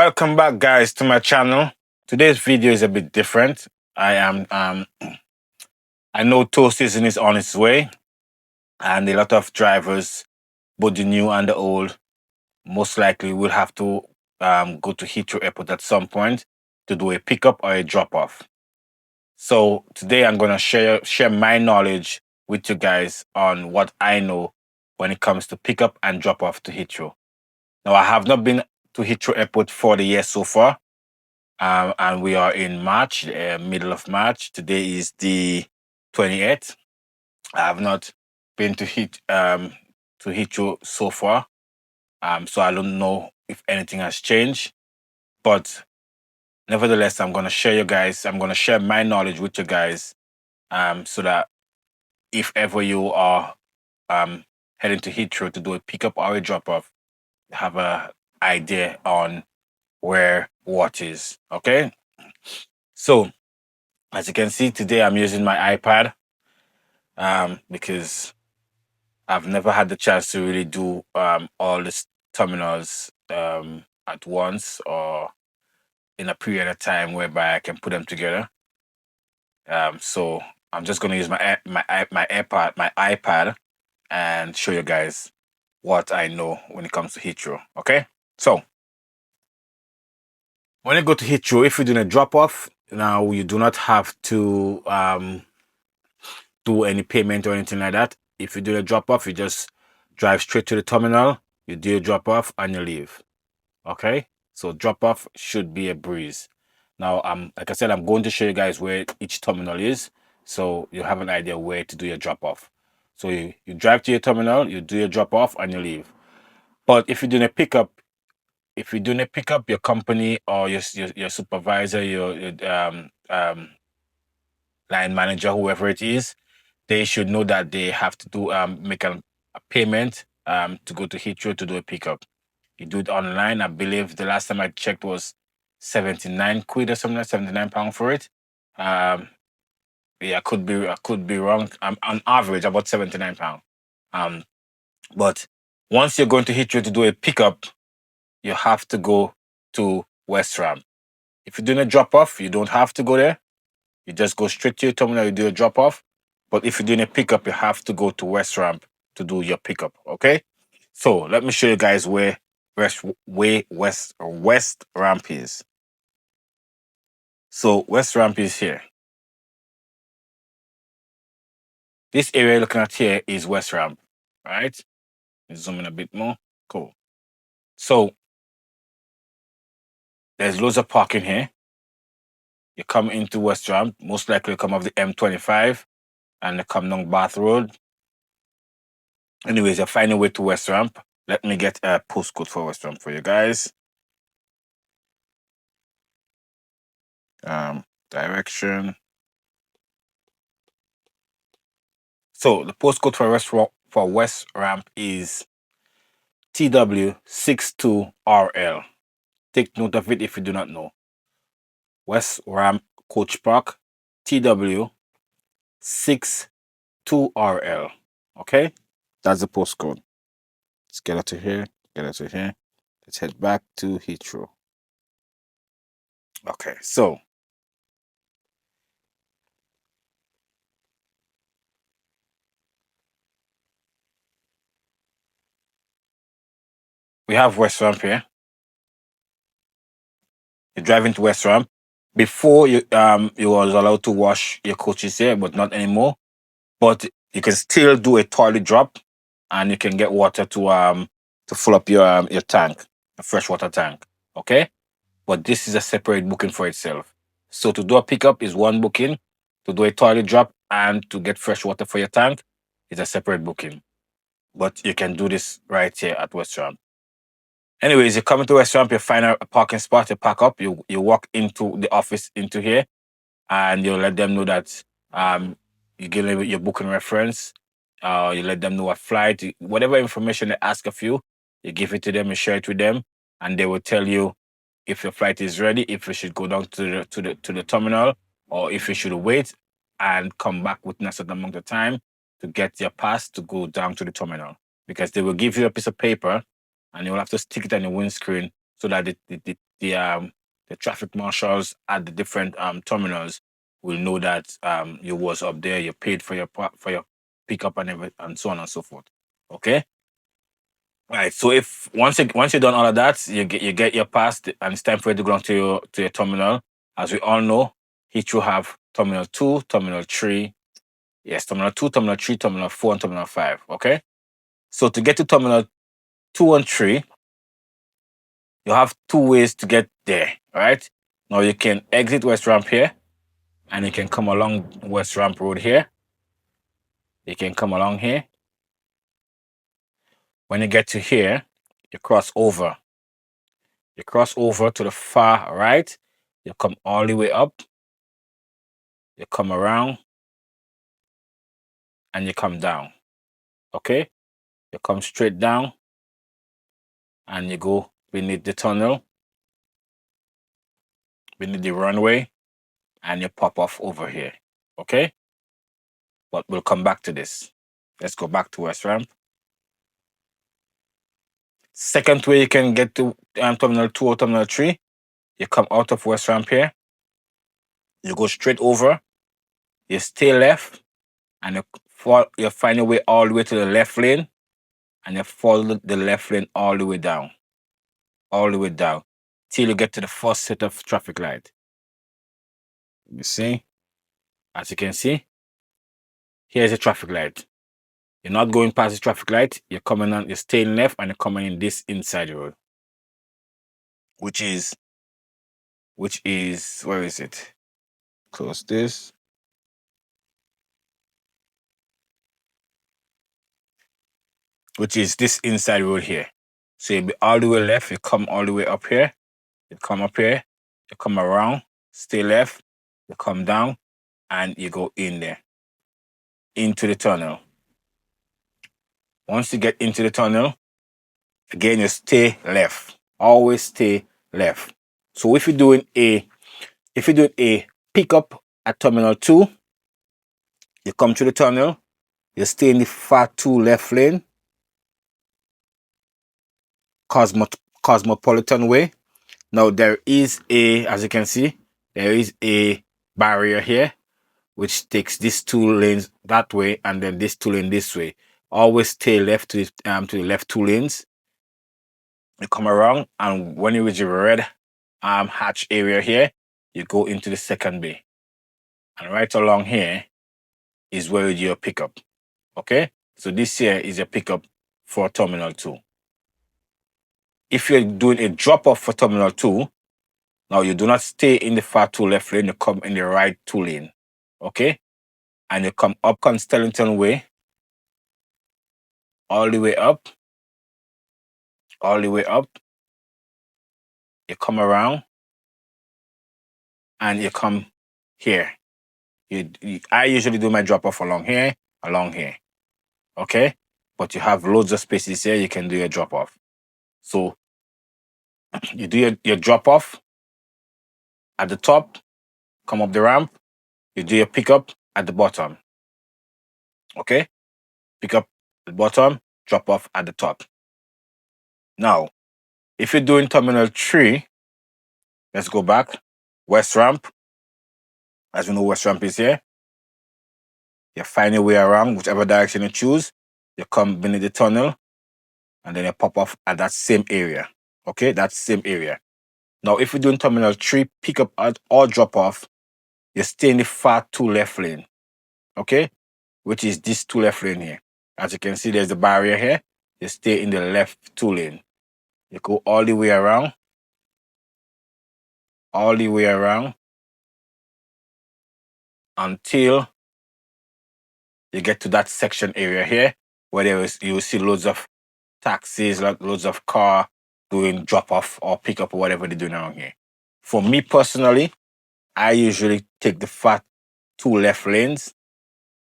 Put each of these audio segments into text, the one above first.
Welcome back, guys, to my channel. Today's video is a bit different. I know tow season is on its way, and a lot of drivers, both the new and the old, most likely will have to go to Heathrow Airport at some point to do a pickup or a drop-off. So today I'm gonna share my knowledge with you guys on what I know when it comes to pickup and drop-off to Heathrow. Now, I have not been to Heathrow Airport for the year so far. And we are in March, middle of March. Today is the 28th. I have not been to Heathrow so far, so I don't know if anything has changed. But nevertheless, I'm gonna share my knowledge with you guys, so that if ever you are heading to Heathrow to do a pickup or a drop off, you have an idea on where what is. Okay. So, as you can see, today I'm using my iPad because I've never had the chance to really do all the terminals at once or in a period of time whereby I can put them together. So I'm just going to use my iPad and show you guys what I know when it comes to Heathrow. Okay, so when you go to Heathrow, if you're doing a drop off, now you do not have to do any payment or anything like that. If you do a drop off, you just drive straight to the terminal, you do a drop off, and you leave. Okay, so drop off should be a breeze. Now, like I said, I'm going to show you guys where each terminal is, so you have an idea where to do your drop off. So you drive to your terminal, you do your drop off, and you leave. But if you're doing a pickup, your company or your supervisor, your line manager, whoever it is, they should know that they have to do make a payment to go to Heathrow to do a pickup. You do it online. I believe the last time I checked was 79 quid or something, like £79 for it. Yeah, I could be wrong. On average about £79. But once you're going to Heathrow to do a pickup, you have to go to West Ramp. If you're doing a drop off, you don't have to go there. You just go straight to your terminal, you do a drop off. But if you're doing a pickup, you have to go to West Ramp to do your pickup. Okay. So let me show you guys where West Ramp is. So West Ramp is here. This area you're looking at here is West Ramp, right? Let's zoom in a bit more. Cool. So there's loads of parking here. You come into West Ramp, most likely come off the M25 and you come down Bath Road. Anyways, you find a way to West Ramp. Let me get a postcode for West Ramp for you guys. Direction. So the postcode for West Ramp is TW62RL. Take note of it if you do not know. West Ramp Coach Park, TW62RL. Okay, that's the postcode. Let's get out of here. Let's head back to Heathrow. Okay, so we have West Ramp here. You're driving to West Ramp. Before you was allowed to wash your coaches here, but not anymore. But you can still do a toilet drop, and you can get water to fill up your tank, a freshwater tank. Okay, but this is a separate booking for itself. So to do a pickup is one booking. To do a toilet drop and to get fresh water for your tank is a separate booking. But you can do this right here at West Ramp. Anyways, you come into West Ramp, you find a parking spot, you park up, you walk into the office into here, and you let them know that you give them your booking reference, you let them know a flight, whatever information they ask of you, you give it to them, you share it with them, and they will tell you if your flight is ready, if you should go down to the terminal, or if you should wait and come back within a certain amount of time to get your pass to go down to the terminal. Because they will give you a piece of paper and you'll have to stick it on your windscreen so that the traffic marshals at the different terminals will know that you was up there, you paid for your pickup and and so on and so forth. Okay. Right. So if once you've done all of that, you get your pass, and it's time for you to go on to your terminal. As we all know, Heathrow have terminal 2, terminal 3. Yes, terminal 2, terminal 3, terminal 4, and terminal 5. Okay. So to get to terminal 2 and 3, you have two ways to get there. All right. Now you can exit West Ramp here, and you can come along West Ramp Road here. You can come along here. When you get to here, you cross over. You cross over to the far right. You come all the way up. You come around. And you come down. Okay? You come straight down. And you go beneath the tunnel. Beneath the runway. And you pop off over here. Okay? But we'll come back to this. Let's go back to West Ramp. Second way you can get to Terminal 2 or Terminal 3. You come out of West Ramp here. You go straight over. You stay left. And you find your way all the way to the left lane. And you follow the left lane all the way down. All the way down. Till you get to the first set of traffic light. You see? As you can see, here's a traffic light. You're not going past the traffic light. You're coming on, you're staying left, and you're coming in this inside road. Which is, where is it? Close this. Which is this inside road here. So you'll be all the way left, you come all the way up here. You come up here, you come around, stay left, you come down, and you go in there. Into the tunnel. Once you get into the tunnel, again, you stay left. Always stay left. So if you're doing a pickup at Terminal 2, you come to the tunnel, you stay in the far 2 left lane, Cosmopolitan Way. Now there is as you can see, there is a barrier here, which takes these 2 lanes that way, and then this 2 lane this way. Always stay left to the left 2 lanes. You come around, and when you reach the red hatch area here, you go into the second bay. And right along here is where you do your pickup. Okay? So this here is your pickup for Terminal 2. If you're doing a drop-off for Terminal 2, now you do not stay in the far 2 left lane, you come in the right 2 lane. Okay? And you come up Constellington Way, all the way up, all the way up. You come around, and you come here. I usually do my drop-off along here. Okay? But you have loads of spaces here, you can do your drop-off. So you do your drop-off at the top, come up the ramp, you do your pickup at the bottom. Okay? Pick up at the bottom, drop off at the top. Now, if you're doing Terminal 3, let's go back. West Ramp. As we know, West Ramp is here. You find your way around, whichever direction you choose. You come beneath the tunnel, and then you pop off at that same area. Okay? That same area. Now, if you're doing Terminal 3, pick up or drop off, you stay in the far 2 left lane. Okay? Which is this 2 left lane here. As you can see, there's the barrier here. You stay in the left 2 lane. You go all the way around. All the way around. Until you get to that section area here, where you will see loads of taxis, loads of car doing drop off or pick up or whatever they do around here. For me personally, I usually take the far 2 left lanes,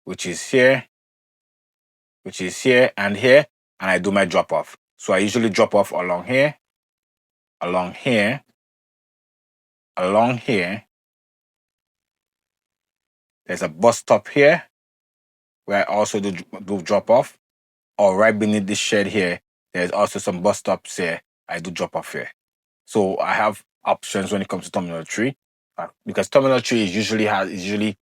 which is here, and here, and I do my drop off. So I usually drop off along here, along here, along here. There's a bus stop here where I also do drop off, or right beneath this shed here, there's also some bus stops here. I do drop off here. So I have options when it comes to Terminal 3, because Terminal 3 usually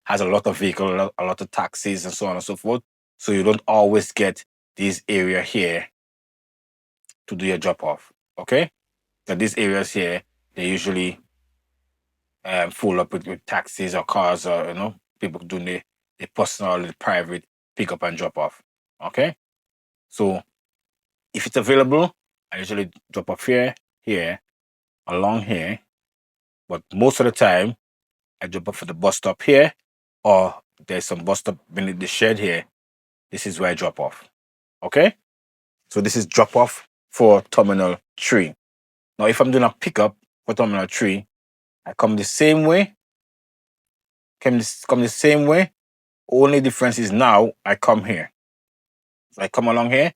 has a lot of vehicles, a lot of taxis, and so on and so forth. So you don't always get this area here to do your drop off. Okay, so these areas here, they usually full up with taxis or cars, or people doing the personal, the private pick up and drop off. Okay, so if it's available, I usually drop off here, along here, but most of the time I drop off at the bus stop here, or there's some bus stop beneath the shed here. This is where I drop off. Okay, so this is drop off for Terminal 3. Now, if I'm doing a pickup for Terminal 3, I come the same way. Come the same way. Only difference is now I come here. So I come along here,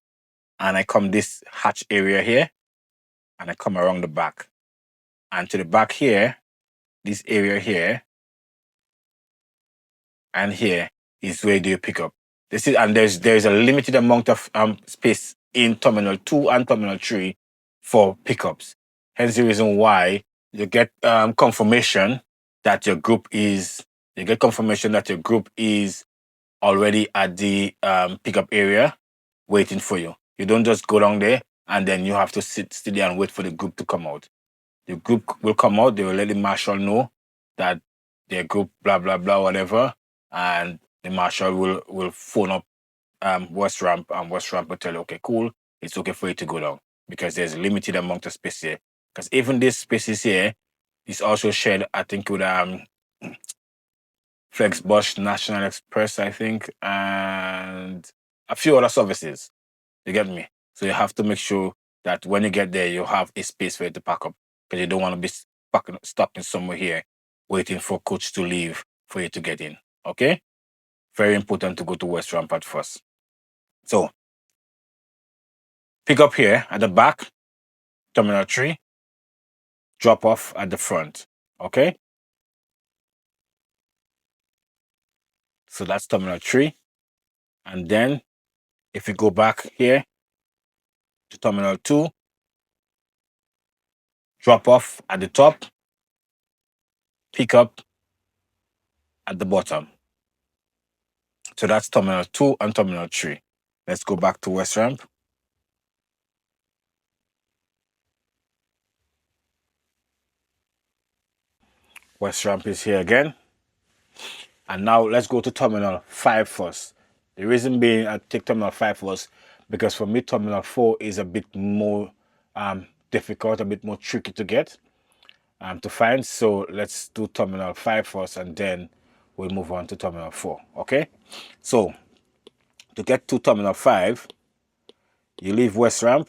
and I come this hatch area here, and I come around the back. And to the back here, this area here, and here is where do you pick up. There's a limited amount of space in Terminal 2 and Terminal 3 for pickups. Hence the reason why you get confirmation that your group is already at the pickup area waiting for you. You don't just go down there and then you have to sit there and wait for the group to come out. The group will come out, they will let the marshal know that their group, blah, blah, blah, whatever, and the marshal will phone up West Ramp, and West Ramp will tell you, okay, cool, it's okay for you to go down, because there's a limited amount of space here. Because even this spaces here is also shared, I think, with Flexbus, National Express, I think, and a few other services. You get me? So you have to make sure that when you get there, you have a space for you to pack up, because you don't want to be stopping somewhere here waiting for coach to leave for you to get in. Okay? Very important to go to West Ramp at first. So pick up here at the back, Terminal 3, drop off at the front. Okay? So that's Terminal 3. And then if you go back here to Terminal 2, drop off at the top, pick up at the bottom. So that's Terminal 2 and Terminal 3. Let's go back to West Ramp. West Ramp is here again. And now let's go to Terminal 5 first. The reason being I take Terminal 5 first, because for me, Terminal 4 is a bit more difficult, a bit more tricky to get, to find. So let's do Terminal 5 first, and then we'll move on to Terminal 4, okay? So to get to Terminal 5, you leave West Ramp,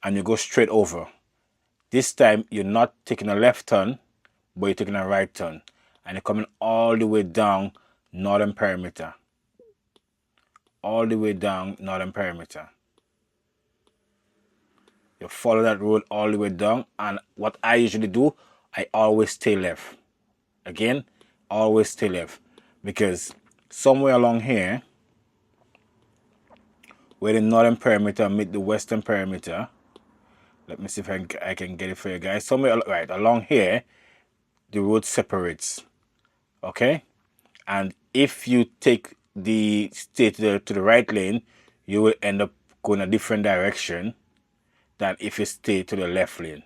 and you go straight over. This time, you're not taking a left turn, but you're taking a right turn. And you're coming all the way down Northern Perimeter. All the way down Northern Perimeter. You follow that road all the way down. And what I usually do, I always stay left. Again, always stay left. Because somewhere along here, where the Northern Perimeter meet the Western Perimeter, let me see if I can get it for you guys. Somewhere right along here, the road separates. Okay? And if you take the stay to the right lane, you will end up going a different direction than if you stay to the left lane.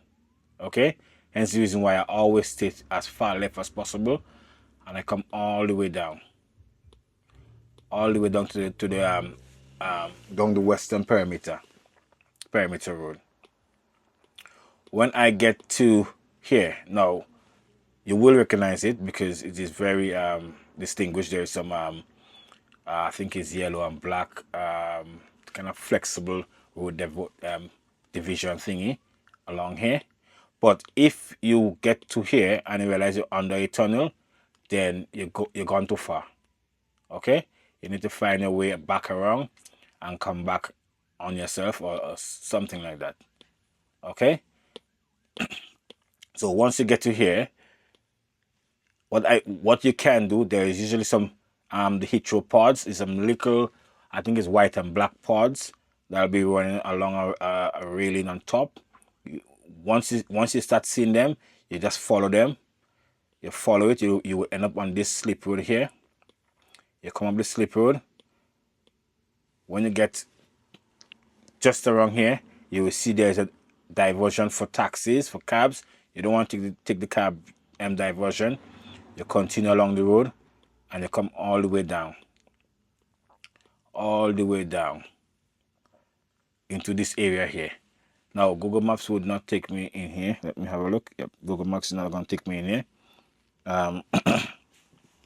Okay? Hence the reason why I always stay as far left as possible, and I come all the way down. All the way down to the down the Western Perimeter Road. When I get to here, now you will recognize it because it is very distinguished. There is some I think it's yellow and black, kind of flexible road division thingy along here. But if you get to here and you realize you're under a tunnel, then you're gone too far. Okay, you need to find your way back around and come back on yourself, or something like that. Okay, so once you get to here, what you can do, there is usually some the Heathrow pods is some little, I think it's white and black pods that'll be running along a railing on top. once you start seeing them, you just follow them. You follow it, you will end up on this slip road here. You come up this slip road. When you get just around here, you will see there's a diversion for taxis, for cabs. You don't want to take the cab diversion. You continue along the road and you come all the way down. All the way down into this area here. Now, Google Maps would not take me in here. Let me have a look. Yep, Google Maps is not going to take me in here.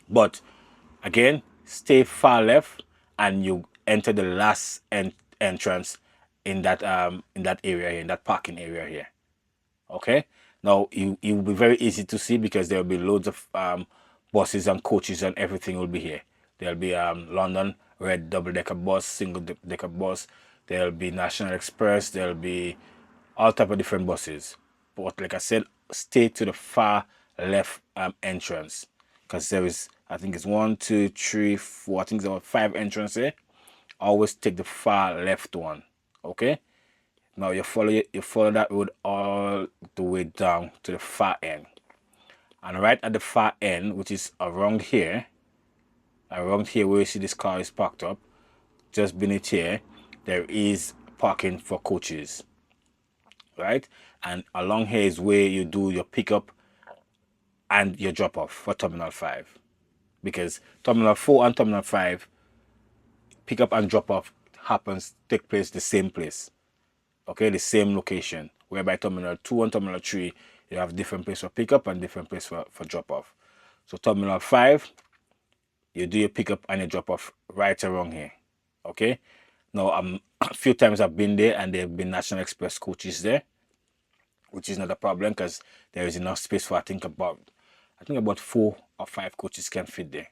But again, stay far left and you enter the last entrance in that area here, in that parking area here. Okay. Now it will be very easy to see because there will be loads of buses and coaches and everything will be here. There'll be London red double-decker bus, single-decker bus. There'll be National Express. There'll be all type of different buses. But like I said, stay to the far left entrance because there is, I think it's 1, 2, 3, 4. I think there are 5 entrances here. Always take the far left one. Okay. Now you follow that road all the way down to the far end, and right at the far end, which is around here where you see this car is parked up, just beneath here, there is parking for coaches, right? And along here is where you do your pickup and your drop off for Terminal 5, because Terminal 4 and Terminal 5 pickup and drop off take place the same place. Okay, the same location, whereby Terminal 2 and Terminal 3, you have different place for pickup and different place for drop-off. So Terminal 5, you do your pickup and your drop-off right around here. Okay, now a few times I've been there and there have been National Express coaches there, which is not a problem because there is enough space for I think about 4 or 5 coaches can fit there.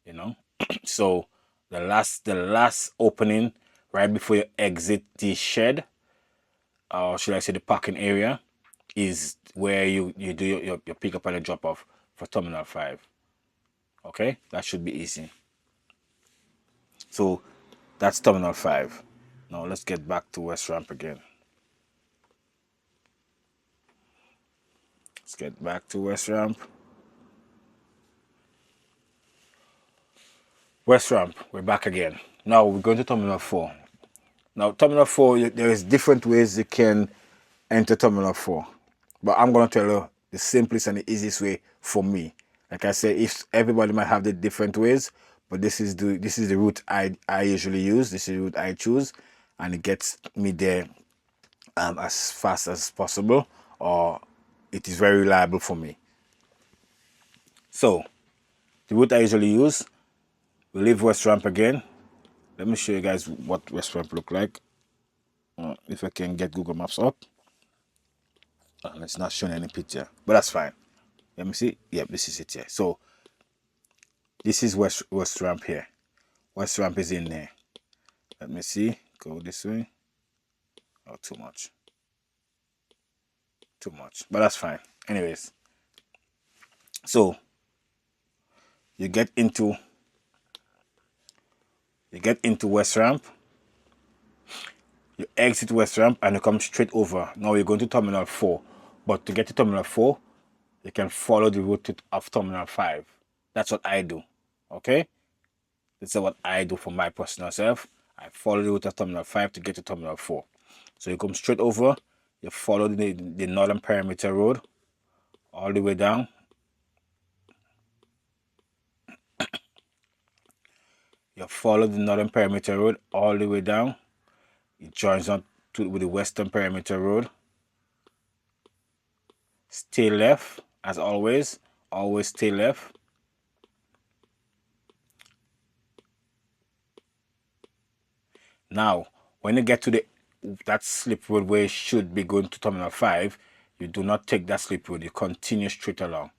You know, so the last opening right before you exit the shed, or should I say the parking area, is where you do your pickup and your drop off for Terminal 5. Okay, that should be easy. So that's Terminal 5. Now let's get back to West Ramp again. Let's get back to West Ramp. West Ramp, we're back again. Now we're going to Terminal 4. Now, Terminal 4, there is different ways you can enter Terminal 4. But I'm going to tell you the simplest and the easiest way for me. Like I said, if everybody might have the different ways, but this is the route I usually use. This is the route I choose, and it gets me there as fast as possible, or it is very reliable for me. So, the route I usually use, we leave West Ramp again. Let me show you guys what West Ramp look like. If I can get Google Maps up. And it's not showing any picture, but that's fine. Let me see. Yep, this is it here. So this is West Ramp here. West Ramp is in there. Let me see. Go this way. Oh, too much. Too much. But that's fine. Anyways. So you get into West Ramp. You exit West Ramp and you come straight over. Now you're going to Terminal 4. But to get to Terminal 4, you can follow the route of Terminal 5. That's what I do. Okay? This is what I do for my personal self. I follow the route of Terminal 5 to get to Terminal 4. So you come straight over. You follow the Northern Perimeter Road all the way down. You follow the Northern Perimeter Road all the way down. It joins on with the Western Perimeter Road. Stay left, as always. Always stay left. Now, when you get to that slip road where you should be going to Terminal 5, you do not take that slip road. You continue straight along.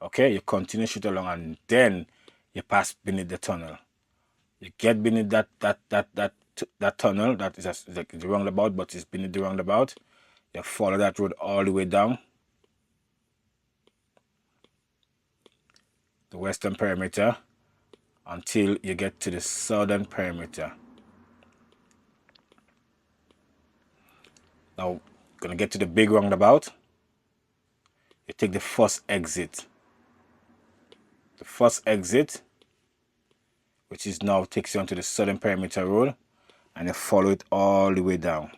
Okay? You continue straight along and then you pass beneath the tunnel. You get beneath that tunnel. That is like the roundabout, but it's beneath the roundabout. You follow that road all the way down. The Western Perimeter until you get to the Southern Perimeter. Now Gonna get to the big roundabout. You take the first exit. The first exit, which is now takes you onto the Southern Perimeter Road, and you follow it all the way down.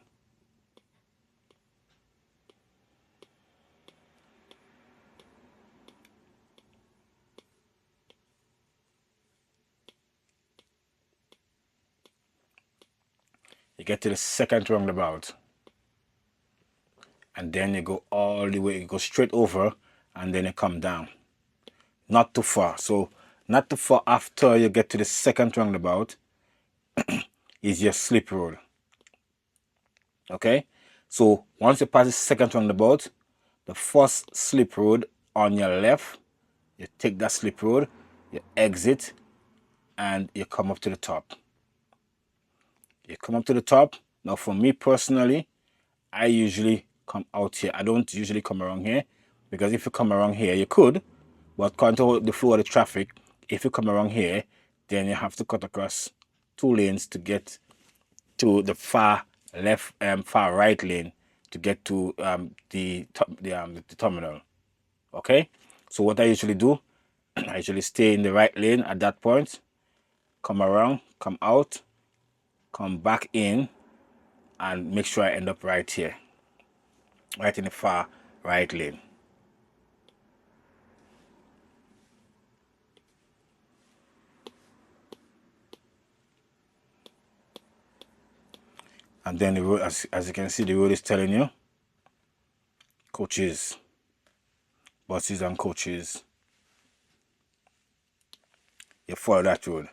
You get to the second roundabout, and then you go all the way, you go straight over, and then you come down. Not too far. So not too far after you get to the second roundabout is your slip road. Okay, so once you pass the second roundabout, the first slip road on your left, you take that slip road, you exit, and you come up to the top. You come up to the top. Now for me personally, I usually come out here. I don't usually come around here, because if you come around here, you could, but according to the flow of the traffic, if you come around here, then you have to cut across 2 lanes to get to the far left, far right lane to get to the terminal. Okay, so what I usually do, I usually stay in the right lane at that point, come around, come out, come back in, and make sure I end up right here, right in the far right lane. And then the road, as you can see, the road is telling you coaches, buses and coaches. You follow that road.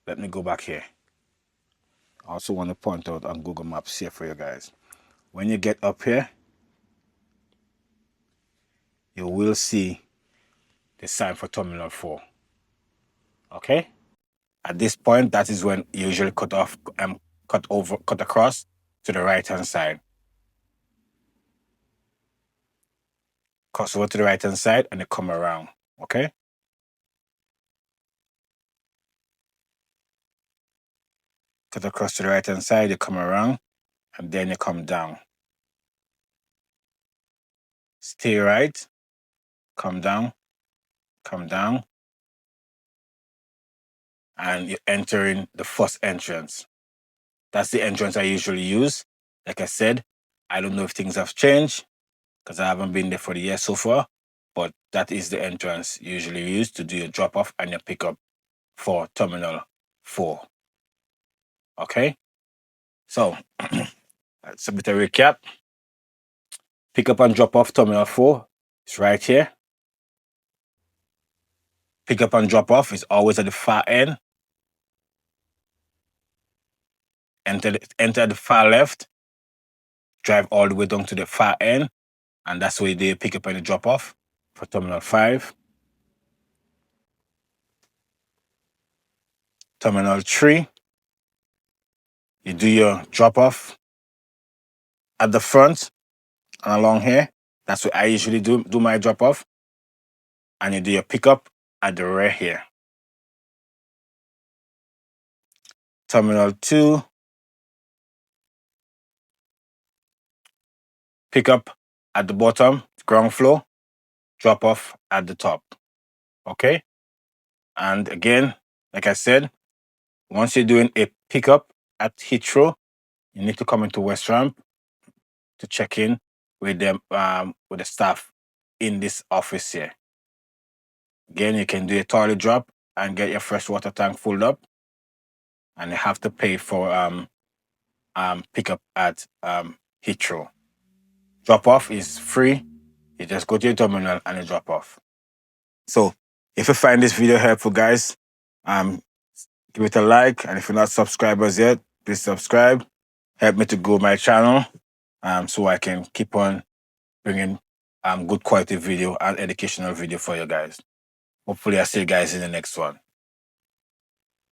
Let me go back here. I also want to point out on Google Maps here for you guys. When you get up here, you will see the sign for Terminal 4. Okay? At this point, that is when you usually cut across to the right-hand side. Cross over to the right-hand side and you come around. Okay? Cut across to the right-hand side, you come around, and then you come down. Stay right, come down, and you're entering the first entrance. That's the entrance I usually use. Like I said, I don't know if things have changed because I haven't been there for the year so far, but that is the entrance usually used to do your drop-off and your pickup for Terminal 4. Okay? So, that's a bit of a recap. Pick up and drop off Terminal 4 is right here. Pick up and drop off is always at the far end. Enter the far left, drive all the way down to the far end, and that's where they pick up and drop off for Terminal 5. Terminal 3, you do your drop off at the front and along here. That's what I usually do my drop off. And you do your pickup at the rear here. Terminal 2, pick up at the bottom, ground floor, drop off at the top. Okay? And again, like I said, once you're doing a pickup at Heathrow, you need to come into West Ramp to check in with them, with the staff in this office here. Again, you can do a toilet drop and get your fresh water tank filled up, and you have to pay for pickup at Heathrow. Drop off is free. You just go to your terminal and you drop off. So if you find this video helpful, guys, give it a like, and if you're not subscribers yet, please subscribe. Help me to grow my channel, so I can keep on bringing good quality video and educational video for you guys. Hopefully, I'll see you guys in the next one.